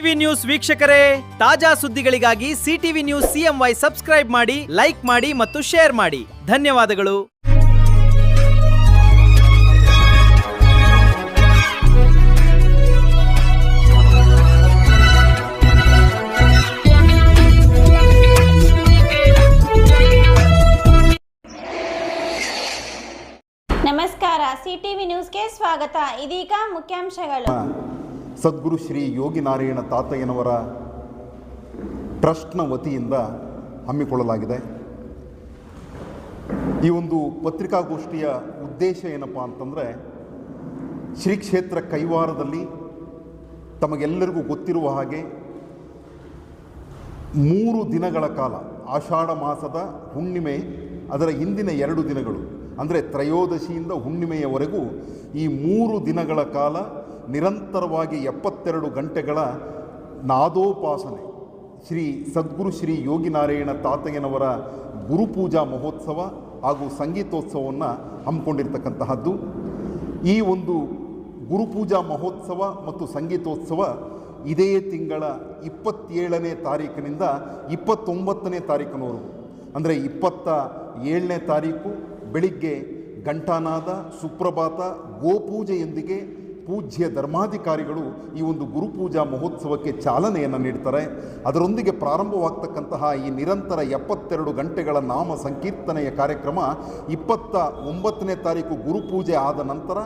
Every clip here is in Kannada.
ಸಿಟಿವಿ ನ್ಯೂಸ್ ವೀಕ್ಷಕರೇ, ತಾಜಾ ಸುದ್ದಿಗಳಿಗಾಗಿ ಸಿಟಿವಿ ನ್ಯೂಸ್ CMY ಸಬ್ಸ್ಕ್ರೈಬ್ ಮಾಡಿ, ಲೈಕ್ ಮಾಡಿ ಮತ್ತು ಶೇರ್ ಮಾಡಿ. ಧನ್ಯವಾದಗಳು. ನಮಸ್ಕಾರ, ಸಿಟಿವಿ ನ್ಯೂಸ್ಗೆ ಸ್ವಾಗತ. ಇದೀಗ ಮುಖ್ಯಾಂಶಗಳು. ಸದ್ಗುರು ಶ್ರೀ ಯೋಗಿ ನಾರಾಯಣ ತಾತಯ್ಯನವರ ಟ್ರಸ್ಟ್ನ ವತಿಯಿಂದ ಹಮ್ಮಿಕೊಳ್ಳಲಾಗಿದೆ. ಈ ಒಂದು ಪತ್ರಿಕಾಗೋಷ್ಠಿಯ ಉದ್ದೇಶ ಏನಪ್ಪ ಅಂತಂದರೆ, ಶ್ರೀ ಕ್ಷೇತ್ರ ಕೈವಾರದಲ್ಲಿ ತಮಗೆಲ್ಲರಿಗೂ ಗೊತ್ತಿರುವ ಹಾಗೆ 3 ದಿನಗಳ ಕಾಲ, ಆಷಾಢ ಮಾಸದ ಹುಣ್ಣಿಮೆ ಅದರ ಹಿಂದಿನ 2 ದಿನಗಳು ಅಂದರೆ ತ್ರಯೋದಶಿಯಿಂದ ಹುಣ್ಣಿಮೆಯವರೆಗೂ ಈ 3 ದಿನಗಳ ಕಾಲ ನಿರಂತರವಾಗಿ 72 ಗಂಟೆಗಳ ನಾದೋಪಾಸನೆ ಶ್ರೀ ಸದ್ಗುರು ಶ್ರೀ ಯೋಗಿ ನಾರಾಯಣ ತಾತಯ್ಯನವರ ಗುರುಪೂಜಾ ಮಹೋತ್ಸವ ಹಾಗೂ ಸಂಗೀತೋತ್ಸವವನ್ನು ಹಮ್ಮಿಕೊಂಡಿರ್ತಕ್ಕಂತಹದ್ದು. ಈ ಒಂದು ಗುರುಪೂಜಾ ಮಹೋತ್ಸವ ಮತ್ತು ಸಂಗೀತೋತ್ಸವ ಇದೇ ತಿಂಗಳ 27ನೇ ತಾರೀಕಿನಿಂದ 29ನೇ ತಾರೀಕಿನವರೆಗೂ, ಅಂದರೆ 27ನೇ ತಾರೀಕು ಬೆಳಿಗ್ಗೆ ಘಂಟಾನಾದ, ಸುಪ್ರಭಾತ, ಗೋಪೂಜೆಯೊಂದಿಗೆ ಪೂಜ್ಯ ಧರ್ಮಾಧಿಕಾರಿಗಳು ಈ ಒಂದು ಗುರುಪೂಜಾ ಮಹೋತ್ಸವಕ್ಕೆ ಚಾಲನೆಯನ್ನು ನೀಡ್ತಾರೆ. ಅದರೊಂದಿಗೆ ಪ್ರಾರಂಭವಾಗ್ತಕ್ಕಂತಹ ಈ ನಿರಂತರ 72 ಗಂಟೆಗಳ ನಾಮ ಸಂಕೀರ್ತನೆಯ ಕಾರ್ಯಕ್ರಮ 29ನೇ ತಾರೀಕು ಗುರುಪೂಜೆ ಆದ ನಂತರ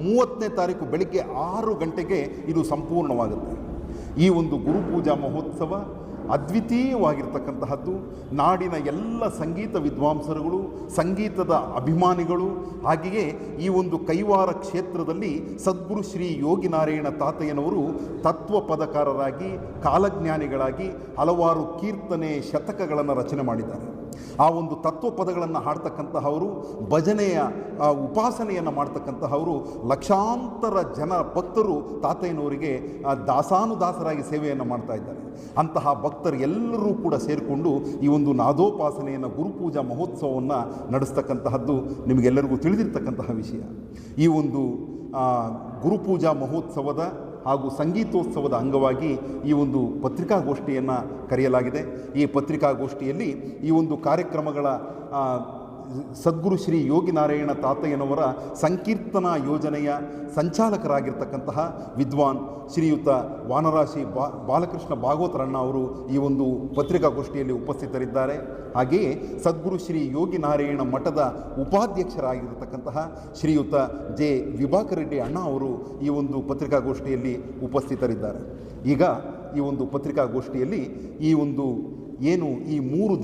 30ನೇ ತಾರೀಕು ಬೆಳಿಗ್ಗೆ 6 ಗಂಟೆಗೆ ಇದು ಸಂಪೂರ್ಣವಾಗುತ್ತೆ. ಈ ಒಂದು ಗುರುಪೂಜಾ ಮಹೋತ್ಸವ ಅದ್ವಿತೀಯವಾಗಿರ್ತಕ್ಕಂತಹದ್ದು. ನಾಡಿನ ಎಲ್ಲ ಸಂಗೀತ ವಿದ್ವಾಂಸರುಗಳು, ಸಂಗೀತದ ಅಭಿಮಾನಿಗಳು, ಹಾಗೆಯೇ ಈ ಒಂದು ಕೈವಾರ ಕ್ಷೇತ್ರದಲ್ಲಿ ಸದ್ಗುರು ಶ್ರೀ ಯೋಗಿ ನಾರಾಯಣ ತಾತಯ್ಯನವರು ತತ್ವ ಪದಕಾರರಾಗಿ, ಕಾಲಜ್ಞಾನಿಗಳಾಗಿ ಹಲವಾರು ಕೀರ್ತನೆ, ಶತಕಗಳನ್ನು ರಚನೆ ಮಾಡಿದ್ದಾರೆ. ಆ ಒಂದು ತತ್ವ ಪದಗಳನ್ನು ಹಾಡ್ತಕ್ಕಂತಹವರು, ಭಜನೆಯ ಉಪಾಸನೆಯನ್ನು ಮಾಡ್ತಕ್ಕಂತಹವರು, ಲಕ್ಷಾಂತರ ಜನ ಭಕ್ತರು ತಾತಯ್ಯನವರಿಗೆ ದಾಸಾನುದಾಸರಾಗಿ ಸೇವೆಯನ್ನು ಮಾಡ್ತಾ ಇದ್ದಾರೆ. ಅಂತಹ ಭಕ್ತರು ಎಲ್ಲರೂ ಕೂಡ ಸೇರಿಕೊಂಡು ಈ ಒಂದು ನಾದೋಪಾಸನೆಯನ್ನು, ಗುರುಪೂಜಾ ಮಹೋತ್ಸವವನ್ನು ನಡೆಸ್ತಕ್ಕಂತಹದ್ದು ನಿಮಗೆಲ್ಲರಿಗೂ ತಿಳಿದಿರ್ತಕ್ಕಂತಹ ವಿಷಯ. ಈ ಒಂದು ಗುರುಪೂಜಾ ಮಹೋತ್ಸವದ ಹಾಗೂ ಸಂಗೀತೋತ್ಸವದ ಅಂಗವಾಗಿ ಈ ಒಂದು ಪತ್ರಿಕಾಗೋಷ್ಠಿಯನ್ನು ಕರೆಯಲಾಗಿದೆ. ಈ ಪತ್ರಿಕಾಗೋಷ್ಠಿಯಲ್ಲಿ ಈ ಒಂದು ಕಾರ್ಯಕ್ರಮಗಳ ಸದ್ಗುರು ಶ್ರೀ ಯೋಗಿ ನಾರಾಯಣ ತಾತಯ್ಯನವರ ಸಂಕೀರ್ತನಾ ಯೋಜನೆಯ ಸಂಚಾಲಕರಾಗಿರ್ತಕ್ಕಂತಹ ವಿದ್ವಾನ್ ಶ್ರೀಯುತ ವಾನರಾಶಿ ಬಾಲಕೃಷ್ಣ ಭಾಗವತರಣ್ಣ ಅವರು ಈ ಒಂದು ಪತ್ರಿಕಾಗೋಷ್ಠಿಯಲ್ಲಿ ಉಪಸ್ಥಿತರಿದ್ದಾರೆ. ಹಾಗೆಯೇ ಸದ್ಗುರು ಶ್ರೀ ಯೋಗಿ ನಾರಾಯಣ ಮಠದ ಉಪಾಧ್ಯಕ್ಷರಾಗಿರ್ತಕ್ಕಂತಹ ಶ್ರೀಯುತ ಜೆ ವಿಭಾಕರ್ ರೆಡ್ಡಿ ಅಣ್ಣ ಅವರು ಈ ಒಂದು ಪತ್ರಿಕಾಗೋಷ್ಠಿಯಲ್ಲಿ ಉಪಸ್ಥಿತರಿದ್ದಾರೆ. ಈಗ ಈ ಒಂದು ಪತ್ರಿಕಾಗೋಷ್ಠಿಯಲ್ಲಿ ಈ ಒಂದು ಏನು ಈ 3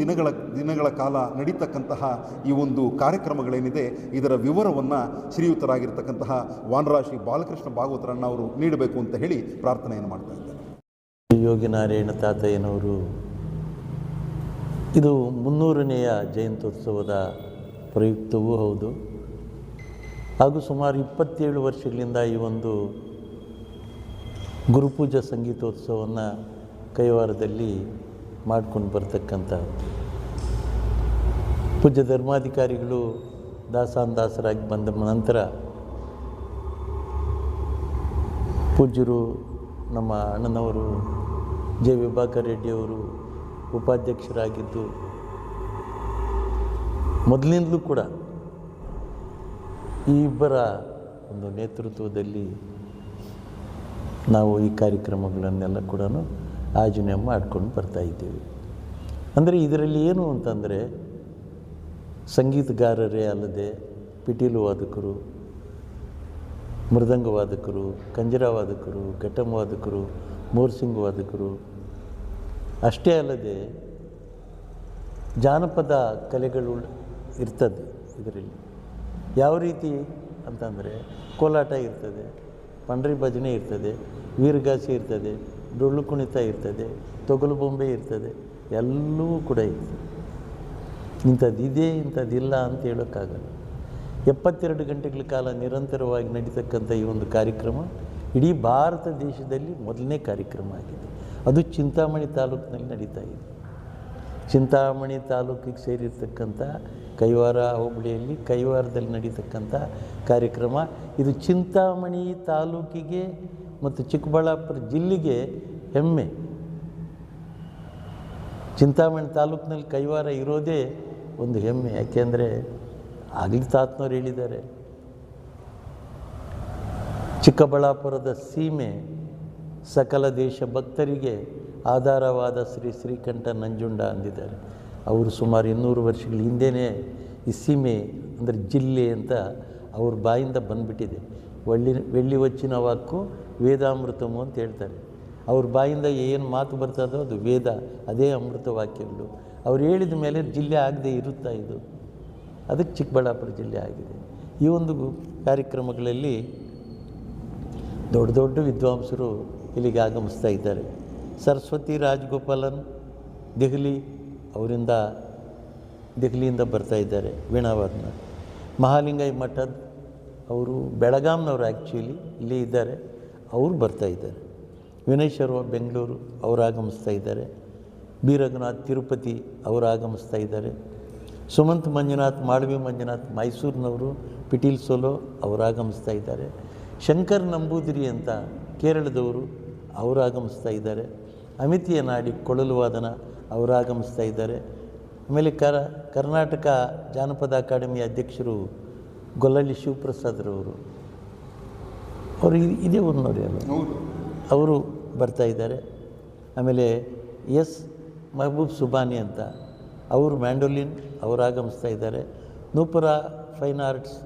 ದಿನಗಳ ಕಾಲ ನಡೀತಕ್ಕಂತಹ ಈ ಒಂದು ಕಾರ್ಯಕ್ರಮಗಳೇನಿದೆ ಇದರ ವಿವರವನ್ನು ಶ್ರೀಯುತರಾಗಿರ್ತಕ್ಕಂತಹ ವಾನರಾಶಿ ಬಾಲಕೃಷ್ಣ ಭಾಗವತರಣ್ಣ ಅವರು ನೀಡಬೇಕು ಅಂತ ಹೇಳಿ ಪ್ರಾರ್ಥನೆಯನ್ನು ಮಾಡ್ತಾ ಇದ್ದಾರೆ. ಯೋಗಿ ನಾರಾಯಣ ತಾತಯ್ಯನವರು ಇದು 300ನೆಯ ಜಯಂತ್ಯೋತ್ಸವದ ಪ್ರಯುಕ್ತವೂ ಹೌದು, ಹಾಗೂ ಸುಮಾರು 27 ವರ್ಷಗಳಿಂದ ಈ ಒಂದು ಗುರುಪೂಜಾ ಸಂಗೀತೋತ್ಸವವನ್ನು ಕೈವಾರದಲ್ಲಿ ಮಾಡ್ಕೊಂಡು ಬರ್ತಕ್ಕಂಥ ಪೂಜ್ಯ ಧರ್ಮಾಧಿಕಾರಿಗಳು ದಾಸಾನುದಾಸರಾಗಿ ಬಂದ ನಂತರ ಪೂಜ್ಯರು ನಮ್ಮ ಅಣ್ಣನವರು ಜೆ ವಿಭಾಕರ್ ರೆಡ್ಡಿಯವರು ಉಪಾಧ್ಯಕ್ಷರಾಗಿದ್ದು ಮೊದಲಿನಿಂದಲೂ ಕೂಡ ಈ ಇಬ್ಬರ ಒಂದು ನೇತೃತ್ವದಲ್ಲಿ ನಾವು ಈ ಕಾರ್ಯಕ್ರಮಗಳನ್ನೆಲ್ಲ ಕೂಡ ಆಯೋಜನೆ ಮಾಡ್ಕೊಂಡು ಬರ್ತಾಯಿದ್ದೀವಿ. ಅಂದರೆ ಇದರಲ್ಲಿ ಏನು ಅಂತಂದರೆ, ಸಂಗೀತಗಾರರೇ ಅಲ್ಲದೆ ಪಿಟೀಲು ವಾದಕರು, ಮೃದಂಗ ವಾದಕರು, ಕಂಜರ ವಾದಕರು, ಘಟಂ ವಾದಕರು, ಮೋರ್ಸಿಂಗ್ ವಾದಕರು, ಅಷ್ಟೇ ಅಲ್ಲದೆ ಜಾನಪದ ಕಲೆಗಳು ಇರ್ತದೆ ಇದರಲ್ಲಿ. ಯಾವ ರೀತಿ ಅಂತಂದರೆ ಕೋಲಾಟ ಇರ್ತದೆ, ಪಂಡ್ರಿ ಭಜನೆ ಇರ್ತದೆ, ವೀರಗಾಸೆ ಇರ್ತದೆ, ಡೊಳ್ಳು ಕುಣಿತ ಇರ್ತದೆ, ತೊಗಲು ಬೊಂಬೆ ಇರ್ತದೆ, ಎಲ್ಲವೂ ಕೂಡ ಇರ್ತದೆ. ಇಂಥದ್ದಿದೆ ಇಂಥದ್ದಿಲ್ಲ ಅಂತ ಹೇಳೋಕ್ಕಾಗಲ್ಲ. 72 ಗಂಟೆಗಳ ಕಾಲ ನಿರಂತರವಾಗಿ ನಡೀತಕ್ಕಂಥ ಈ ಒಂದು ಕಾರ್ಯಕ್ರಮ ಇಡೀ ಭಾರತ ದೇಶದಲ್ಲಿ ಮೊದಲನೇ ಕಾರ್ಯಕ್ರಮ ಆಗಿದೆ. ಅದು ಚಿಂತಾಮಣಿ ತಾಲೂಕಿನಲ್ಲಿ ನಡೀತಾ ಇದೆ. ಚಿಂತಾಮಣಿ ತಾಲೂಕಿಗೆ ಸೇರಿರ್ತಕ್ಕಂಥ ಕೈವಾರ ಹೋಬಳಿಯಲ್ಲಿ ಕೈವಾರದಲ್ಲಿ ನಡೀತಕ್ಕಂಥ ಕಾರ್ಯಕ್ರಮ ಇದು. ಚಿಂತಾಮಣಿ ತಾಲೂಕಿಗೆ ಮತ್ತು ಚಿಕ್ಕಬಳ್ಳಾಪುರ ಜಿಲ್ಲೆಗೆ ಹೆಮ್ಮೆ. ಚಿಂತಾಮಣಿ ತಾಲೂಕಿನಲ್ಲಿ ಕೈವಾರ ಇರೋದೇ ಒಂದು ಹೆಮ್ಮೆ. ಯಾಕೆಂದರೆ ಆಗಲಿ ತಾತನವ್ರು ಹೇಳಿದ್ದಾರೆ, ಚಿಕ್ಕಬಳ್ಳಾಪುರದ ಸೀಮೆ ಸಕಲ ದೇಶ ಭಕ್ತರಿಗೆ ಆಧಾರವಾದ ಶ್ರೀ ಶ್ರೀಕಂಠ ನಂಜುಂಡ ಅಂದಿದ್ದಾರೆ. ಅವರು ಸುಮಾರು 200 ವರ್ಷಗಳ ಹಿಂದೆಯೇ ಈ ಸೀಮೆ ಅಂದರೆ ಜಿಲ್ಲೆ ಅಂತ ಅವ್ರ ಬಾಯಿಂದ ಬಂದುಬಿಟ್ಟಿದೆ. ಬೆಳ್ಳಿ ಹೊಚ್ಚಿನ ವಾಕು ವೇದಾಮೃತಮು ಅಂತ ಹೇಳ್ತಾರೆ. ಅವ್ರ ಬಾಯಿಂದ ಏನು ಮಾತು ಬರ್ತದೋ ಅದು ವೇದ, ಅದೇ ಅಮೃತ ವಾಕ್ಯಗಳು. ಅವ್ರು ಹೇಳಿದ ಮೇಲೆ ಜಿಲ್ಲೆ ಆಗದೆ ಇರುತ್ತಾ ಇದು? ಅದಕ್ಕೆ ಚಿಕ್ಕಬಳ್ಳಾಪುರ ಜಿಲ್ಲೆ ಆಗಿದೆ. ಈ ಒಂದು ಕಾರ್ಯಕ್ರಮಗಳಲ್ಲಿ ದೊಡ್ಡ ದೊಡ್ಡ ವಿದ್ವಾಂಸರು ಇಲ್ಲಿಗೆ ಆಗಮಿಸ್ತಾ ಇದ್ದಾರೆ. ಸರಸ್ವತಿ ರಾಜಗೋಪಾಲನ್ ದೆಹಲಿಯಿಂದ ಬರ್ತಾ ಇದ್ದಾರೆ ವೀಣಾವಾದನ. ಮಹಾಲಿಂಗಯ್ಯ ಮಠದ ಅವರು ಬೆಳಗಾಂನವರು ಆ್ಯಕ್ಚುಲಿ ಇಲ್ಲೇ ಇದ್ದಾರೆ, ಅವರು ಬರ್ತಾ ಇದ್ದಾರೆ. ವಿನಯ್ ಶರ್ಮ ಬೆಂಗಳೂರು ಅವರು ಆಗಮಿಸ್ತಾ ಇದ್ದಾರೆ. ಬಿ ರಘುನಾಥ್ ತಿರುಪತಿ ಅವರು ಆಗಮಿಸ್ತಾ ಇದ್ದಾರೆ. ಸುಮಂತ್ ಮಂಜುನಾಥ್ ಮಾಳವಿ ಮಂಜುನಾಥ್ ಮೈಸೂರಿನವರು ಪಿಟೀಲ್ ಸೋಲೋ ಅವರು ಆಗಮಿಸ್ತಾ ಇದ್ದಾರೆ. ಶಂಕರ್ ನಂಬೂದಿರಿ ಅಂತ ಕೇರಳದವರು ಅವರು ಆಗಮಿಸ್ತಾ ಇದ್ದಾರೆ. ಅಮಿತಿಯ ನಾಡಿ ಕೊಳಲು ವಾದನ ಅವರು ಆಗಮಿಸ್ತಾ ಇದ್ದಾರೆ. ಆಮೇಲೆ ಕರ್ನಾಟಕ ಜಾನಪದ ಅಕಾಡೆಮಿ ಅಧ್ಯಕ್ಷರು ಗೊಲ್ಲಳ್ಳಿ ಶಿವಪ್ರಸಾದ್ರವರು, ಅವರು ಇದೇ ಊರಿನವರು ಅಲ್ಲ, ಅವರು ಬರ್ತಾ ಇದ್ದಾರೆ. ಆಮೇಲೆ ಎಸ್ ಮಹಬೂಬ್ ಸುಬಾನಿ ಅಂತ ಅವರು ಮ್ಯಾಂಡೋಲಿನ್ ಅವರು ಆಗಮಿಸ್ತಾ ಇದ್ದಾರೆ. ನೂಪುರ ಫೈನ್ ಆರ್ಟ್ಸ್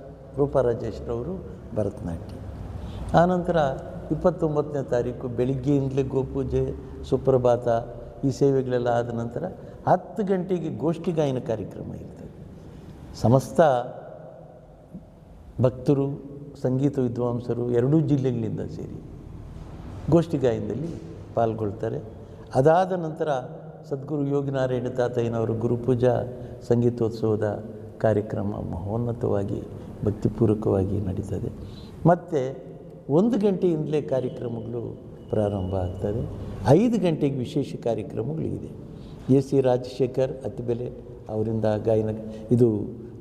ರೂಪಾ ರಾಜೇಶ್ರವರು ಭರತನಾಟ್ಯ. ಆನಂತರ 29ನೇ ತಾರೀಕು ಬೆಳಿಗ್ಗೆಯಿಂದಲೇ ಗೋಪೂಜೆ, ಸುಪ್ರಭಾತ ಈ ಸೇವೆಗಳೆಲ್ಲ ಆದ ನಂತರ 10 ಗಂಟೆಗೆ ಗೋಷ್ಠಿ ಗಾಯನ ಕಾರ್ಯಕ್ರಮ ಇರ್ತದೆ. ಸಮಸ್ತ ಭಕ್ತರು, ಸಂಗೀತ ವಿದ್ವಾಂಸರು ಎರಡೂ ಜಿಲ್ಲೆಗಳಿಂದ ಸೇರಿ ಗೋಷ್ಠಿ ಗಾಯನದಲ್ಲಿ ಪಾಲ್ಗೊಳ್ತಾರೆ. ಅದಾದ ನಂತರ ಸದ್ಗುರು ಯೋಗಿನಾರಾಯಣ ತಾತಯ್ಯನವರ ಗುರುಪೂಜಾ ಸಂಗೀತೋತ್ಸವದ ಕಾರ್ಯಕ್ರಮ ಮಹೋನ್ನತವಾಗಿ ಭಕ್ತಿಪೂರ್ವಕವಾಗಿ ನಡೀತದೆ. ಮತ್ತು 1 ಗಂಟೆಯಿಂದಲೇ ಕಾರ್ಯಕ್ರಮಗಳು ಪ್ರಾರಂಭ ಆಗ್ತದೆ. 5 ಗಂಟೆಗೆ ವಿಶೇಷ ಕಾರ್ಯಕ್ರಮಗಳು ಇದೆ. ಎ ಸಿ ರಾಜಶೇಖರ್ ಅತಿಬೆಲೆ ಅವರಿಂದ ಗಾಯನ, ಇದು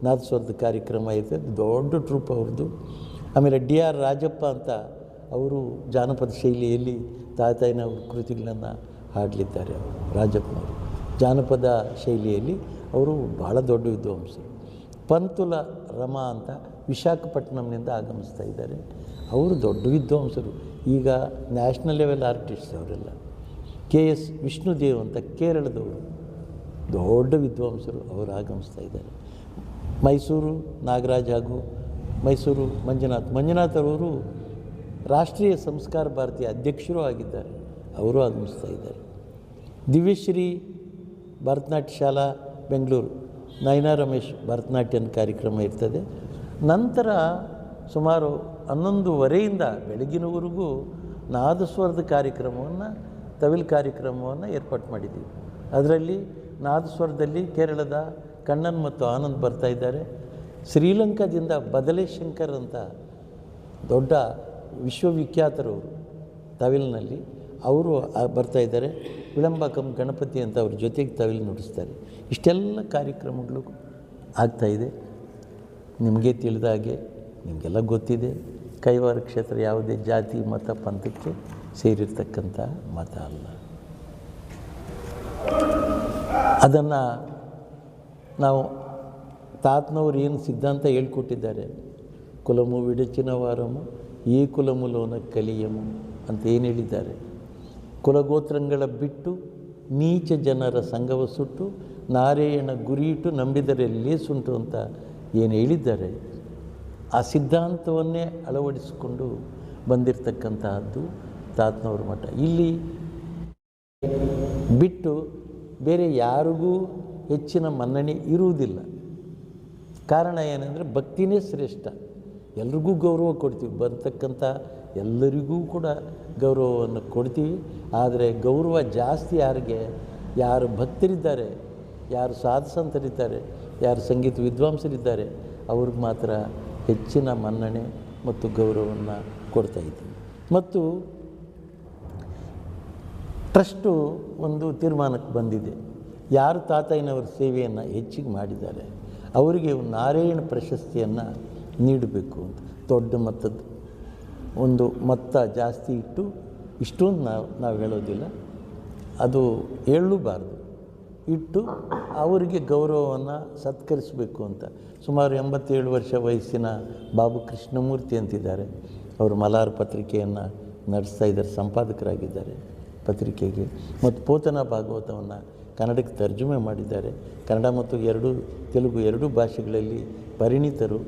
ನಾದಸ್ವರದ ಕಾರ್ಯಕ್ರಮ ಇರ್ತದೆ, ದೊಡ್ಡ ಟ್ರೂಪ್ ಅವ್ರದ್ದು. ಆಮೇಲೆ ಡಿ ಆರ್ ರಾಜಪ್ಪ ಅಂತ ಅವರು ಜಾನಪದ ಶೈಲಿಯಲ್ಲಿ ತಾತಯ್ಯನವ್ರ ಕೃತಿಗಳನ್ನು ಹಾಡಲಿದ್ದಾರೆ. ರಾಜಪ್ಪನವರು ಜಾನಪದ ಶೈಲಿಯಲ್ಲಿ ಅವರು ಭಾಳ ದೊಡ್ಡ ವಿದ್ವಾಂಸರು. ಪಂತುಲ ರಮಾ ಅಂತ ವಿಶಾಖಪಟ್ಟಣಂನಿಂದ ಆಗಮಿಸ್ತಾ ಇದ್ದಾರೆ. ಅವರು ದೊಡ್ಡ ವಿದ್ವಾಂಸರು, ಈಗ ನ್ಯಾಷನಲ್ ಲೆವೆಲ್ ಆರ್ಟಿಸ್ಟ್ ಅವರೆಲ್ಲ. ಕೆ ಎಸ್ ವಿಷ್ಣುದೇವ್ ಅಂತ ಕೇರಳದವರು ದೊಡ್ಡ ವಿದ್ವಾಂಸರು, ಅವರು ಆಗಮಿಸ್ತಾ ಇದ್ದಾರೆ. ಮೈಸೂರು ನಾಗರಾಜ್ ಹಾಗೂ ಮೈಸೂರು ಮಂಜುನಾಥ್ ಅವರು ರಾಷ್ಟ್ರೀಯ ಸಂಸ್ಕಾರ ಭಾರತಿಯ ಅಧ್ಯಕ್ಷರೂ ಆಗಿದ್ದಾರೆ, ಅವರು ಆಗಮಿಸ್ತಾ ಇದ್ದಾರೆ. ದಿವ್ಯಶ್ರೀ ಭರತನಾಟ್ಯ ಶಾಲಾ ಬೆಂಗಳೂರು ನಯನಾ ರಮೇಶ್ ಭರತನಾಟ್ಯನ ಕಾರ್ಯಕ್ರಮ ಇರ್ತದೆ. ನಂತರ ಸುಮಾರು 11:30ಯಿಂದ ಬೆಳಗಿನವರೆಗೂ ನಾದಸ್ವರದ ತವಿಲ್ ಕಾರ್ಯಕ್ರಮವನ್ನು ಏರ್ಪಾಡು ಮಾಡಿದ್ದೀವಿ. ಅದರಲ್ಲಿ ನಾದಸ್ವರದಲ್ಲಿ ಕೇರಳದ ಕಣ್ಣನ್ ಮತ್ತು ಆನಂದ್ ಬರ್ತಾ ಇದ್ದಾರೆ. ಶ್ರೀಲಂಕಾದಿಂದ ಬದಲೇ ಶಂಕರ್ ಅಂತ ದೊಡ್ಡ ವಿಶ್ವವಿಖ್ಯಾತರವರು ತವಿಲ್ನಲ್ಲಿ, ಅವರು ಬರ್ತಾ ಇದ್ದಾರೆ. ವಿಳಂಬಕಂ ಗಣಪತಿ ಅಂತ ಅವ್ರ ಜೊತೆಗೆ ತವಿಲ್ ನುಡಿಸ್ತಾರೆ. ಇಷ್ಟೆಲ್ಲ ಕಾರ್ಯಕ್ರಮಗಳು ಆಗ್ತಾಯಿದೆ. ನಿಮಗೆ ತಿಳಿದ ಹಾಗೆ, ನಿಮಗೆಲ್ಲ ಗೊತ್ತಿದೆ, ಕೈವಾರ ಕ್ಷೇತ್ರ ಯಾವುದೇ ಜಾತಿ ಮತ ಪಂಥಕ್ಕೆ ಸೇರಿರ್ತಕ್ಕಂಥ ಮತ ಅಲ್ಲ. ಅದನ್ನು ನಾವು ತಾತನವ್ರು ಏನು ಸಿದ್ಧಾಂತ ಹೇಳ್ಕೊಟ್ಟಿದ್ದಾರೆ, ಕುಲಮು ವಿಡಚಿನ ವಾರಮು ಈ ಕುಲಮುಲೋನ ಕಲಿಯಮು ಅಂತ ಏನು ಹೇಳಿದ್ದಾರೆ. ಕುಲಗೋತ್ರಗಳ ಬಿಟ್ಟು ನೀಚ ಜನರ ಸಂಘವ ಸುಟ್ಟು ನಾರಾಯಣ ಗುರಿಯಿಟ್ಟು ನಂಬಿದರೆ ಲೇಸುಂಟು ಅಂತ ಏನು ಹೇಳಿದ್ದಾರೆ, ಆ ಸಿದ್ಧಾಂತವನ್ನೇ ಅಳವಡಿಸಿಕೊಂಡು ಬಂದಿರತಕ್ಕಂತಹದ್ದು ತಾತನವ್ರ ಮಠ. ಇಲ್ಲಿ ಬಿಟ್ಟು ಬೇರೆ ಯಾರಿಗೂ ಹೆಚ್ಚಿನ ಮನ್ನಣೆ ಇರುವುದಿಲ್ಲ. ಕಾರಣ ಏನಂದರೆ ಭಕ್ತಿನೇ ಶ್ರೇಷ್ಠ. ಎಲ್ರಿಗೂ ಗೌರವ ಕೊಡ್ತೀವಿ, ಬರ್ತಕ್ಕಂಥ ಎಲ್ಲರಿಗೂ ಕೂಡ ಗೌರವವನ್ನು ಕೊಡ್ತೀವಿ. ಆದರೆ ಗೌರವ ಜಾಸ್ತಿ ಯಾರು ಭಕ್ತರಿದ್ದಾರೆ, ಯಾರು ಸಾಧುಸಂತರಿದ್ದಾರೆ, ಯಾರು ಸಂಗೀತ ವಿದ್ವಾಂಸರಿದ್ದಾರೆ, ಅವ್ರಿಗೆ ಮಾತ್ರ ಹೆಚ್ಚಿನ ಮನ್ನಣೆ ಮತ್ತು ಗೌರವವನ್ನು ಕೊಡ್ತಾಯಿದ್ದೀವಿ. ಮತ್ತು ಟ್ರಸ್ಟು ಒಂದು ತೀರ್ಮಾನಕ್ಕೆ ಬಂದಿದೆ, ಯಾರು ತಾತಯ್ಯನವರ ಸೇವೆಯನ್ನು ಹೆಚ್ಚಿಗೆ ಮಾಡಿದ್ದಾರೆ ಅವರಿಗೆ ನಾರಾಯಣ ಪ್ರಶಸ್ತಿಯನ್ನು ನೀಡಬೇಕು ಅಂತ. ದೊಡ್ಡ ಮೊತ್ತದ ಒಂದು ಮೊತ್ತ ಜಾಸ್ತಿ ಇಟ್ಟು ಇಷ್ಟೊಂದು ನಾವು ಹೇಳೋದಿಲ್ಲ, ಅದು ಹೇಳಲೂಬಾರ್ದು. ಇಟ್ಟು ಅವರಿಗೆ ಗೌರವವನ್ನು ಸತ್ಕರಿಸಬೇಕು ಅಂತ ಸುಮಾರು 87 ವರ್ಷ ವಯಸ್ಸಿನ ಬಾಬು ಕೃಷ್ಣಮೂರ್ತಿ ಅಂತಿದ್ದಾರೆ. ಅವರು ಮಲಾರ್ ಪತ್ರಿಕೆಯನ್ನು ನಡೆಸ್ತಾ ಇದ್ದಾರೆ, ಸಂಪಾದಕರಾಗಿದ್ದಾರೆ ಪತ್ರಿಕೆಗೆ. ಮತ್ತು ಪೋತನ ಭಾಗವತವನ್ನು ಕನ್ನಡಕ್ಕೆ ತರ್ಜುಮೆ ಮಾಡಿದ್ದಾರೆ. ಕನ್ನಡ ಮತ್ತು ತೆಲುಗು ಎರಡೂ ಭಾಷೆಗಳಲ್ಲಿ ಪರಿಣಿತರು.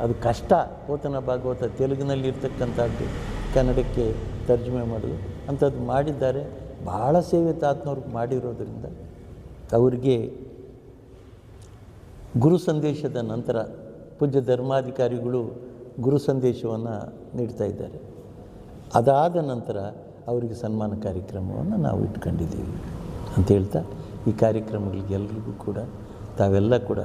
ಅದು ಕಷ್ಟ, ಪೋತನ ಭಾಗವತ ತೆಲುಗಿನಲ್ಲಿ ಇರ್ತಕ್ಕಂಥದ್ದು ಕನ್ನಡಕ್ಕೆ ತರ್ಜುಮೆ ಮಾಡೋದು ಅಂಥದ್ದು ಮಾಡಿದ್ದಾರೆ. ಭಾಳ ಸೇವೆ ತಾತನವ್ರಿಗೆ ಮಾಡಿರೋದ್ರಿಂದ ಅವರಿಗೆ ಗುರು ಸಂದೇಶದ ನಂತರ ಪೂಜ್ಯ ಧರ್ಮಾಧಿಕಾರಿಗಳು ಗುರು ಸಂದೇಶವನ್ನು ನೀಡ್ತಾ ಇದ್ದಾರೆ. ಅದಾದ ನಂತರ ಅವರಿಗೆ ಸನ್ಮಾನ ಕಾರ್ಯಕ್ರಮವನ್ನು ನಾವು ಇಟ್ಕೊಂಡಿದ್ದೀವಿ ಅಂತ ಹೇಳ್ತಾ, ಈ ಕಾರ್ಯಕ್ರಮಗಳಿಗೆ ಎಲ್ರಿಗೂ ಕೂಡ ತಾವೆಲ್ಲ ಕೂಡ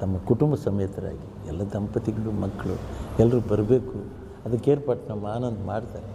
ತಮ್ಮ ಕುಟುಂಬ ಸಮೇತರಾಗಿ ಎಲ್ಲ ದಂಪತಿಗಳು, ಮಕ್ಕಳು ಎಲ್ಲರೂ ಬರಬೇಕು. ಅದಕ್ಕೆ ಏರ್ಪಾటు ನಮ್ಮ ಆನಂದ್ ಮಾಡ್ತಾರೆ.